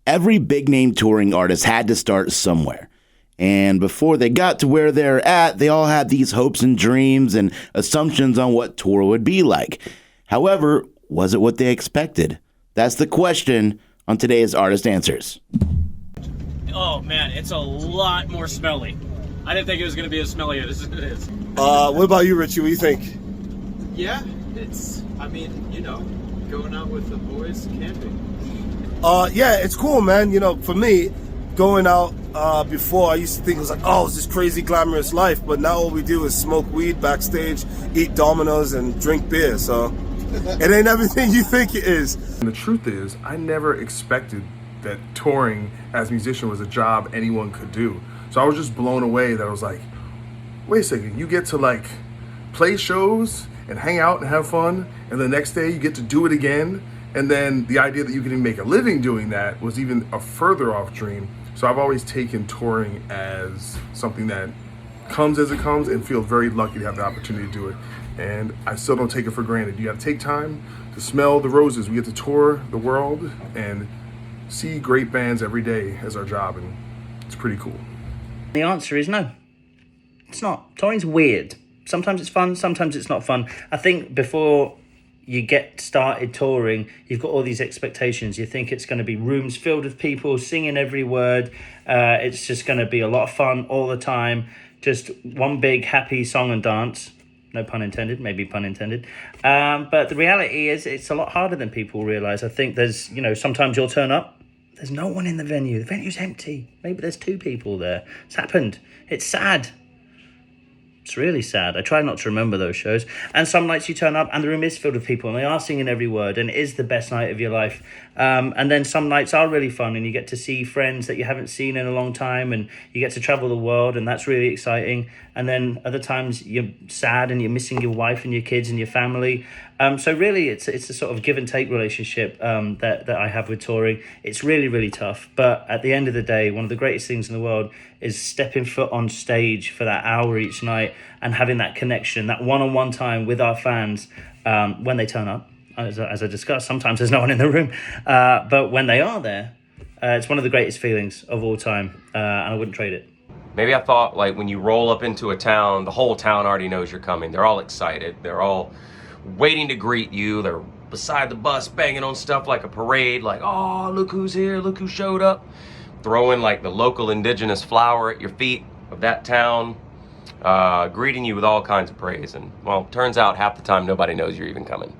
Every big name touring artist had to start somewhere. And before they got to where they're at, they all had these hopes and dreams and assumptions on what tour would be like. However, was it what they expected? That's the question on today's Artist Answers. Oh man, it's a lot more smelly. I didn't think it was going to be as smelly as it is. What about you, Richie? What do you think? Yeah, going out with the boys camping. Yeah, it's cool, man. For me, going out before, I used to think it was like, oh, it's this crazy glamorous life. But now all we do is smoke weed backstage, eat Domino's, and drink beer. So it ain't everything you think it is. And the truth is, I never expected that touring as a musician was a job anyone could do. So I was just blown away that I was like, wait a second, you get to play shows and hang out and have fun, and the next day you get to do it again. And then the idea that you can even make a living doing that was even a further off dream. So I've always taken touring as something that comes as it comes and feel very lucky to have the opportunity to do it. And I still don't take it for granted. You have to take time to smell the roses. We get to tour the world and see great bands every day as our job, and it's pretty cool. The answer is no. It's not. Touring's weird. Sometimes it's fun, sometimes it's not fun. I think before you get started touring, you've got all these expectations. You think it's going to be rooms filled with people singing every word. It's just going to be a lot of fun all the time. Just one big happy song and dance. No pun intended, maybe pun intended. But the reality is it's a lot harder than people realise. I think there's, sometimes you'll turn up, there's no one in the venue. The venue's empty. Maybe there's 2 people there. It's happened. It's sad. It's really sad. I try not to remember those shows. And some nights you turn up and the room is filled with people and they are singing every word and it is the best night of your life. And then some nights are really fun and you get to see friends that you haven't seen in a long time and you get to travel the world and that's really exciting. And then other times you're sad and you're missing your wife and your kids and your family. So really it's a sort of give and take relationship that I have with touring. It's really, really tough. But at the end of the day, one of the greatest things in the world is stepping foot on stage for that hour each night and having that connection, that one-on-one time with our fans when they turn up. As I discussed, sometimes there's no one in the room. But when they are there, it's one of the greatest feelings of all time. And I wouldn't trade it. Maybe I thought when you roll up into a town, the whole town already knows you're coming. They're all excited. They're all waiting to greet you. They're beside the bus banging on stuff like a parade, like, oh, look who's here, look who showed up. Throwing the local indigenous flower at your feet of that town, greeting you with all kinds of praise. And well, turns out half the time nobody knows you're even coming.